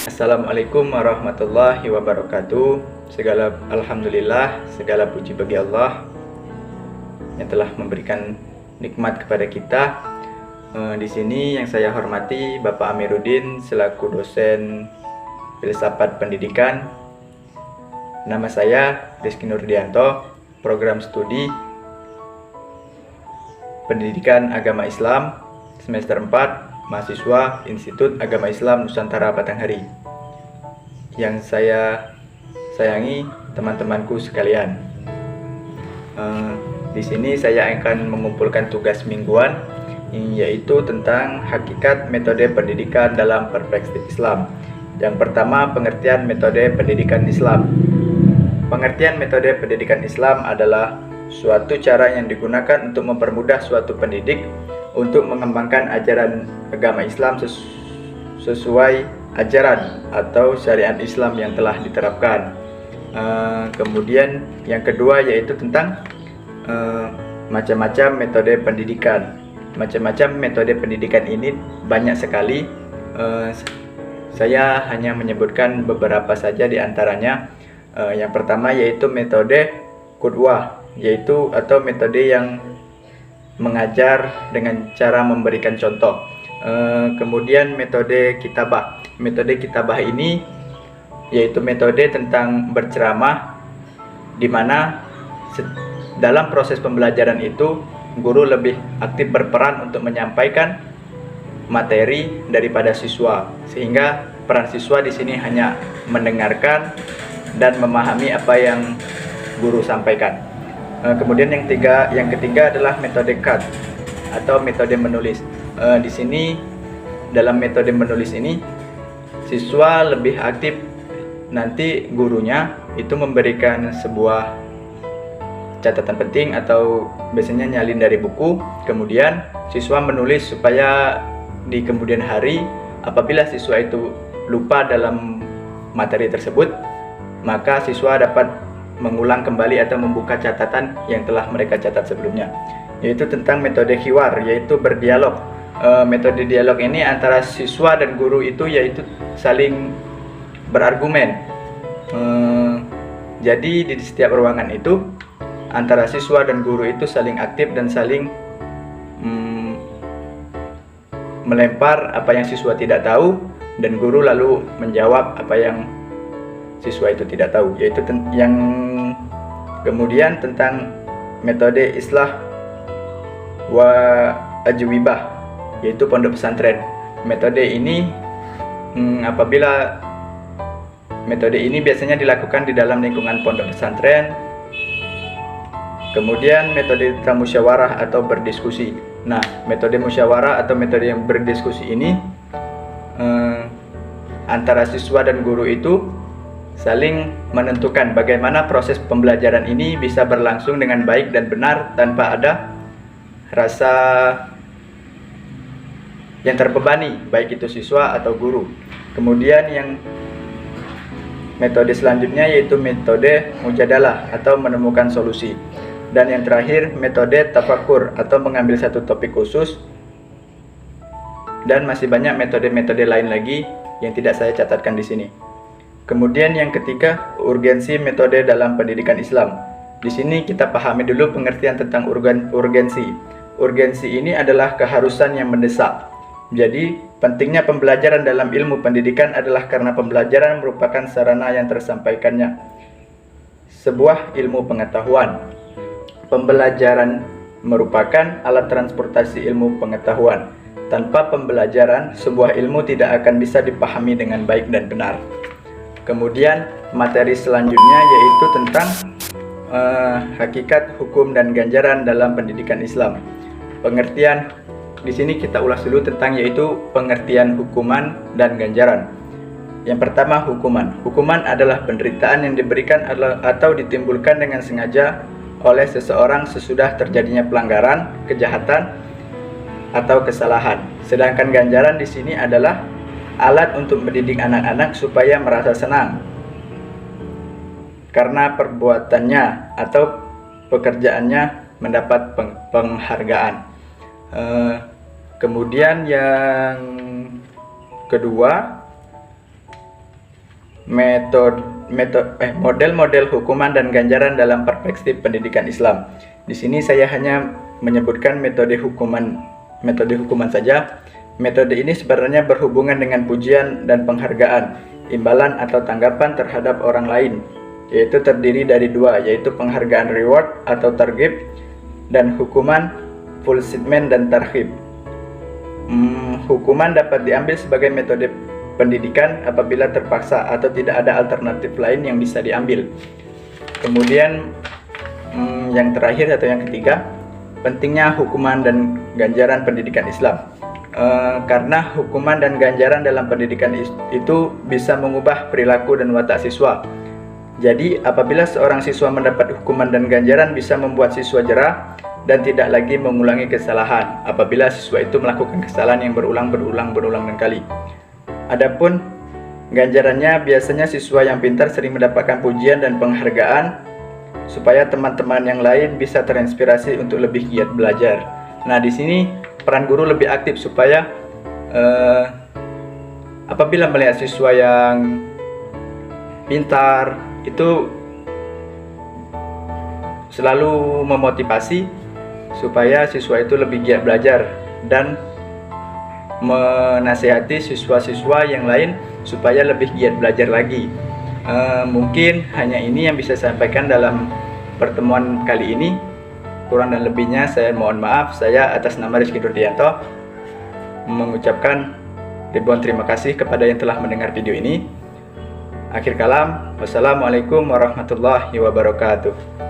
Assalamualaikum warahmatullahi wabarakatuh. Alhamdulillah, segala puji bagi Allah yang telah memberikan nikmat kepada kita. Di sini yang saya hormati Bapak Amiruddin selaku dosen filsafat pendidikan. Nama saya Rizky Nurdianto, program studi Pendidikan Agama Islam semester 4, mahasiswa Institut Agama Islam Nusantara Batanghari. Yang saya sayangi teman-temanku sekalian. Di sini saya akan mengumpulkan tugas mingguan, yaitu tentang hakikat metode pendidikan dalam perspektif Islam. Yang pertama, pengertian metode pendidikan Islam. Pengertian metode pendidikan Islam adalah suatu cara yang digunakan untuk mempermudah suatu pendidik untuk mengembangkan ajaran agama Islam sesuai ajaran atau syariat Islam yang telah diterapkan. Kemudian yang kedua yaitu tentang macam-macam metode pendidikan. Macam-macam metode pendidikan ini banyak sekali. Saya hanya menyebutkan beberapa saja di antaranya. Yang pertama yaitu metode qudwah, yaitu atau metode yang mengajar dengan cara memberikan contoh. Kemudian metode kitabah. Metode kitabah ini yaitu metode tentang berceramah, di mana dalam proses pembelajaran itu guru lebih aktif berperan untuk menyampaikan materi daripada siswa, sehingga peran siswa di sini hanya mendengarkan dan memahami apa yang guru sampaikan. Kemudian yang ketiga adalah metode CAT atau metode menulis. Di sini dalam metode menulis ini siswa lebih aktif, nanti gurunya itu memberikan sebuah catatan penting atau biasanya nyalin dari buku, kemudian siswa menulis supaya di kemudian hari apabila siswa itu lupa dalam materi tersebut, maka siswa dapat mengulang kembali atau membuka catatan yang telah mereka catat sebelumnya. Yaitu tentang metode hiwar, yaitu berdialog. Metode dialog ini antara siswa dan guru itu yaitu saling berargumen. Jadi di setiap ruangan itu antara siswa dan guru itu saling aktif dan saling melempar apa yang siswa tidak tahu, dan guru lalu menjawab apa yang siswa itu tidak tahu. Yaitu yang kemudian tentang metode islah wa ajwibah, yaitu pondok pesantren. Metode ini metode ini biasanya dilakukan di dalam lingkungan pondok pesantren. Kemudian metode musyawarah atau berdiskusi. Nah, metode musyawarah atau metode yang berdiskusi ini antara siswa dan guru itu saling menentukan bagaimana proses pembelajaran ini bisa berlangsung dengan baik dan benar tanpa ada rasa yang terbebani, baik itu siswa atau guru. Kemudian yang metode selanjutnya yaitu metode mujadalah atau menemukan solusi. Dan yang terakhir metode tafakur atau mengambil satu topik khusus. Dan masih banyak metode-metode lain lagi yang tidak saya catatkan di sini. Kemudian yang ketiga, urgensi metode dalam pendidikan Islam. Di sini kita pahami dulu pengertian tentang urgensi. Urgensi ini adalah keharusan yang mendesak. Jadi, pentingnya pembelajaran dalam ilmu pendidikan adalah karena pembelajaran merupakan sarana yang tersampaikannya sebuah ilmu pengetahuan. Pembelajaran merupakan alat transportasi ilmu pengetahuan. Tanpa pembelajaran, sebuah ilmu tidak akan bisa dipahami dengan baik dan benar. Kemudian materi selanjutnya yaitu tentang hakikat, hukum, dan ganjaran dalam pendidikan Islam. Pengertian di sini kita ulas dulu tentang yaitu pengertian hukuman dan ganjaran. Yang pertama, hukuman. Hukuman adalah penderitaan yang diberikan atau ditimbulkan dengan sengaja oleh seseorang sesudah terjadinya pelanggaran, kejahatan, atau kesalahan. Sedangkan ganjaran di sini adalah alat untuk mendidik anak-anak supaya merasa senang karena perbuatannya atau pekerjaannya mendapat penghargaan. Kemudian yang kedua model-model hukuman dan ganjaran dalam perspektif pendidikan Islam. Di sini saya hanya menyebutkan metode hukuman saja. Metode ini sebenarnya berhubungan dengan pujian dan penghargaan, imbalan atau tanggapan terhadap orang lain, yaitu terdiri dari dua, yaitu penghargaan reward atau targhib, dan hukuman punishment dan tarhib. Hukuman dapat diambil sebagai metode pendidikan apabila terpaksa atau tidak ada alternatif lain yang bisa diambil. Kemudian yang terakhir atau yang ketiga, pentingnya hukuman dan ganjaran pendidikan Islam. Karena hukuman dan ganjaran dalam pendidikan itu bisa mengubah perilaku dan watak siswa. Jadi apabila seorang siswa mendapat hukuman dan ganjaran bisa membuat siswa jerah dan tidak lagi mengulangi kesalahan apabila siswa itu melakukan kesalahan yang berulang dan kali. Adapun ganjarannya, biasanya siswa yang pintar sering mendapatkan pujian dan penghargaan supaya teman-teman yang lain bisa terinspirasi untuk lebih giat belajar. Nah, di sini peran guru lebih aktif supaya apabila melihat siswa yang pintar itu selalu memotivasi supaya siswa itu lebih giat belajar dan menasihati siswa-siswa yang lain supaya lebih giat belajar lagi. Mungkin hanya ini yang bisa saya sampaikan dalam pertemuan kali ini. Kurang dan lebihnya saya mohon maaf. Saya atas nama Rizky Nurdianto mengucapkan ribuan terima kasih kepada yang telah mendengar video ini. Akhir kalam, wassalamualaikum warahmatullahi wabarakatuh.